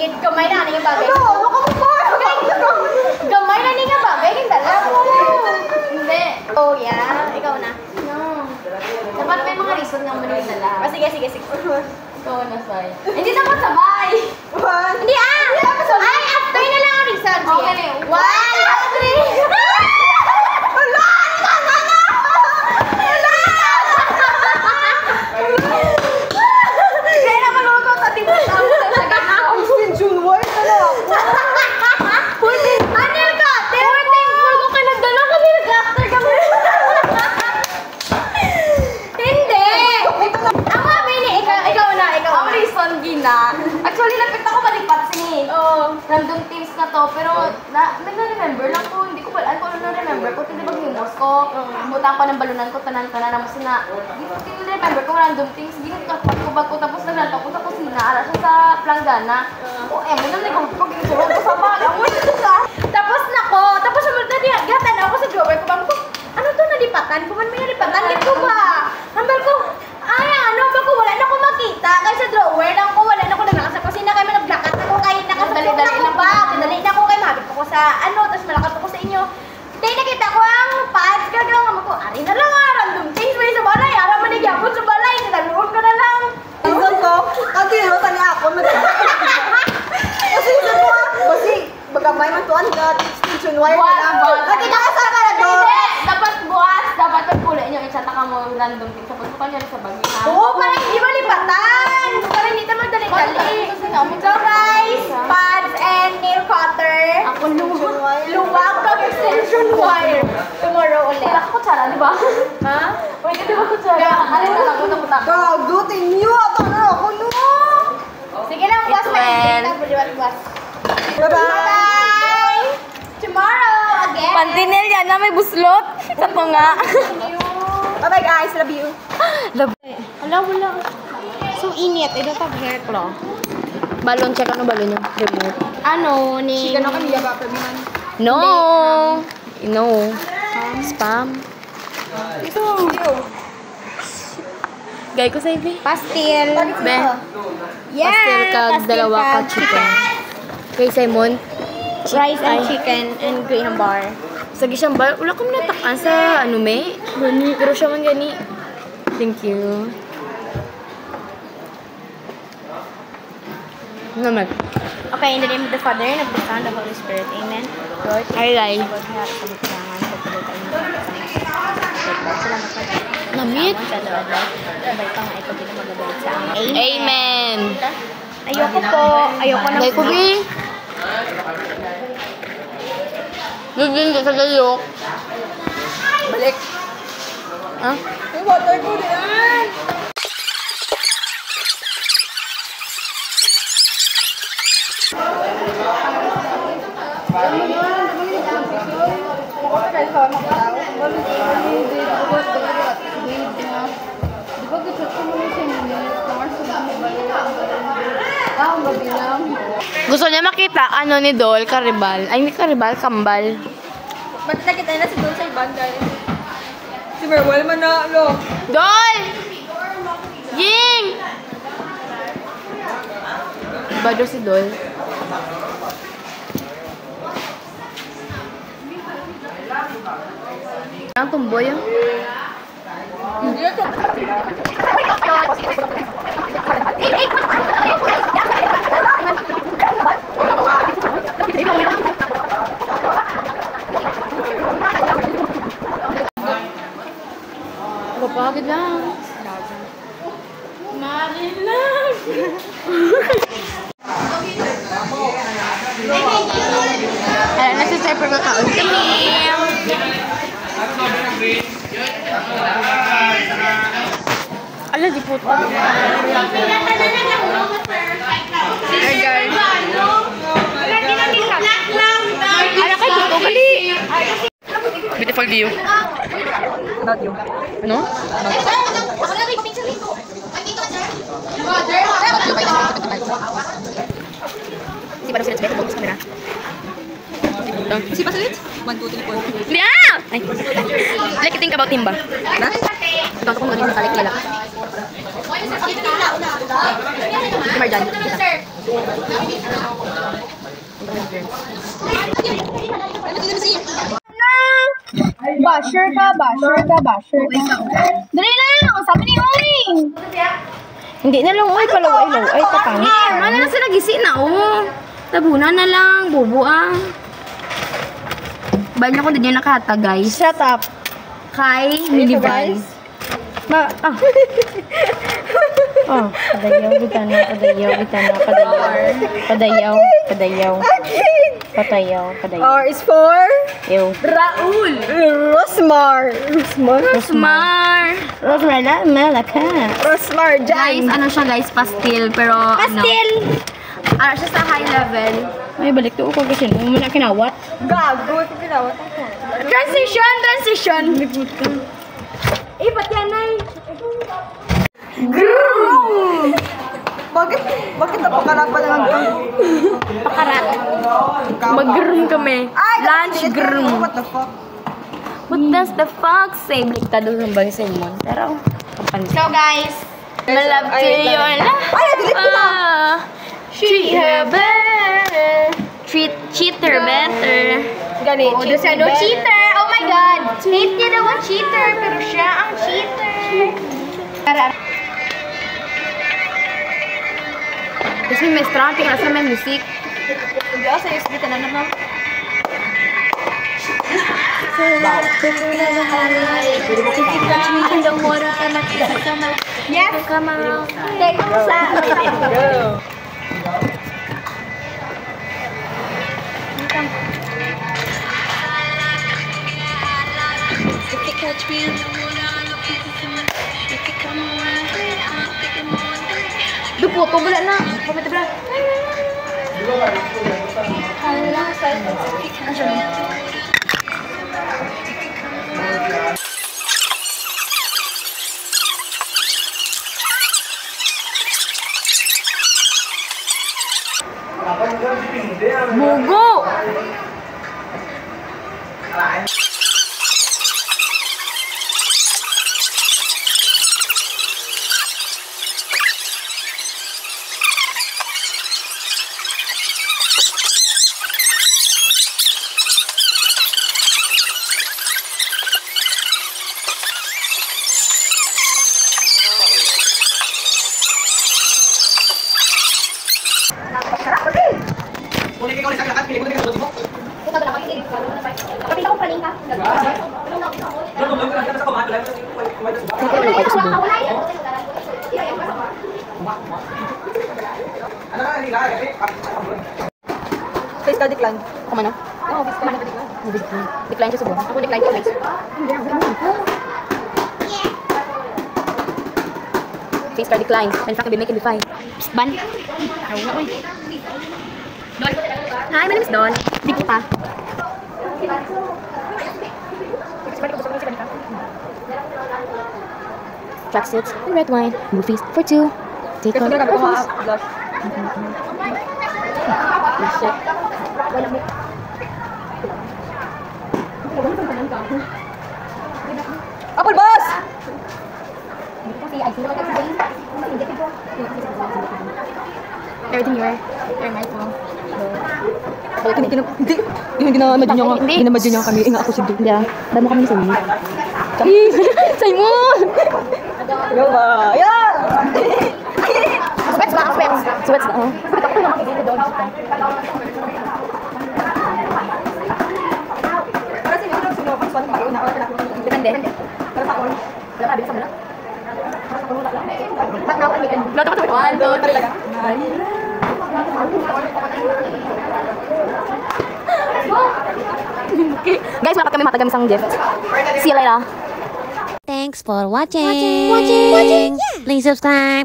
Gamay na nga bagay. Ano ka mo ba? Gamay na nga bagay. Dala mo. Hindi. Oh, yeah. Ikaw na. No. Dapat may mga reason nga mo nang dala. Sige. Ikaw na, Sai. Hindi dapat sabay. Hindi Ay, after na lang ang reason. Okay. 1, 2, 3. Actually, napit ako malipat siya random things na to, pero na-remember lang ko, hindi ko pala, ano na-remember ko, hindi ba gimos ko, butang ko ng balunan ko, tanan-tanan naman sina, hindi remember ko random things, ginagkapat ko ba ko, tapos naglantaw ko sa kusina, ala siya sa planggana, mo nang ko, ginisulong ko sa bag, Tapos gatan ako sa drawer ko, bang ko, ano to nalipatan? Kuman may nalipatan, dito ba? Number ko, wala na ko makita, kasi sa drawer lang ko, wala na ko naglakas sa kusina, kaya naglakas ako, kahit nakasapok na ko ba? Dali na ko kayo, mabit ko sa tapos malakas ako sa inyo. Tayo nakita ko ang pads, gagawin mo ko, ari na lang random things, may sa balay, ara man nagyapon sa balay, nalaluon ko na lang. Isang ko, kagiro tani ako, kasi bagamay man tuan ka, extension wire na lang. Nakita ka sa karador. Dapat bukas, dapat pagpula inyo, isata ka mo random things, sa pagpukan nyo sa bag. Oo, parang hindi malipatan. Parang hindi naman dali-dali. So guys, pads and nail cutter. Ako Luwag kang extension wire. Tomorrow ulit. Wala ka kutsara, di ba? Ha? Wait, di ba kutsara? Ano na lang, puta-puta. Gagutin niyo, ato na ako no! Sige lang, buwas. Buwas. Bye-bye! Tomorrow again. Pantinel yan na may buslot. Sa nga. Bye-bye guys, love you. Wala. So init. I don't have hair claw. Balon, check ano balon yung remote. Ano ni... Chicken ako niya ba, perminan? No. Spam. Ito. Gay ko sa ibi. Pastil. Be. Yeah. Pastil kag dalawa ka chicken. Kay Simon. Rice and chicken and graham bar. Sa gisang bar, wala kong natakan sa ano may. Gani, pero siya man gani. Thank you. Naman. Okay, in the name of the Father, and of the Son, and of the Holy Spirit. Amen. Lord, Ay. pagharap sa magkangan, pagpulutan mo. Salamat po. Namit. Sa Lord, sabay pa nga ito din ang magagalit sa amin. Amen. Ayoko po. Ayoko na Gay ko bi. Bibin sa gayok. Balik. Ha? Ay, water ko diyan. Gusto niya makita ano ni Dol, karibal. Ay, hindi karibal, kambal. Ba't nakita na si Dol sa ibang guys? Si Merwell man na, lo. Dol! Ying! Iba daw si Dol. Ang tumboy ah. Hindi ito. Kapagod lang. Marin lang. Alam na si Sir pagkakaon kami. Ala, di puto. Hey guys. Ala kay puto kali. Beautiful view. Not you. No? Si Pado sila sa bagus kamera. Si Pasalit? 1, 2, 3, 4. Yeah! Ay. Like you think about Timba. Na? Ito ko magaling sa kalik lalaki. Si Marjan. Sure ka ba? Dali lang! Sabi ni Oing! Hindi na lang, uy, palaway-laway, kapangit. Ano na sila gisi na, oh. Tabunan na lang, bubo ah. Ba't niyo kung din yung nakahata, guys? Shut up! Kay Milival. Oh, padayaw. R is for Ew. Raul. Rosmar. Rosmar Guys, Jan. ano siya guys, pastil, pero Pastil! ano siya sa high level. Ay, balik to ko kasi mo na kinawat. Gago. Tinawat ako. Transition! Eh, ba't yan ay? Bakit napakarapan naman ito? Mag-groom kami. Lunch groom. What the fuck? What does the fox say? Bliktado ng bang Simon. Pero, kapansin. So guys, Malove to you. Ay, delete ko na. Treat her better. Treat her better. Gani, oh, doon siya, no cheater! Oh my God! Hate niya daw ang cheater, pero siya ang cheater. Tapos may restaurant, tingnan sa may music. Hindi ako sa USB ka na naman. Yes! Take mo sa... Duputo, wala na. Pamit na. Bugo! Kapita ko paling ka. Face ka decline. Kumano? Oo, face ka decline. Decline siya siguro. Ako decline ko, guys. Face card decline. And fucking be making me fine. Psst, Ban. Don. Hi, my name is Don. Di kita. Tracksuits and red wine. Movies for two. Take on Kasi your ko phones. blush. Apple boss! Everything you wear. You're right, mom. Hindi ginamadyo niya kami. Inga ako si Duke. Yeah. Damo kami ni Simon. Simon! Yo ba? Yeah! Sweats ba? Sweats. Sweats na. Oh. Kasi hindi ko sinubas pa ng na Depende. Para sa all. Wala ka, bilis mo na. Ba't na ako kami? Loto ko to. 1, 2, 3. Okay. Guys, wala pa kami matagam isang gift. See you later. Thanks for watching. Please subscribe.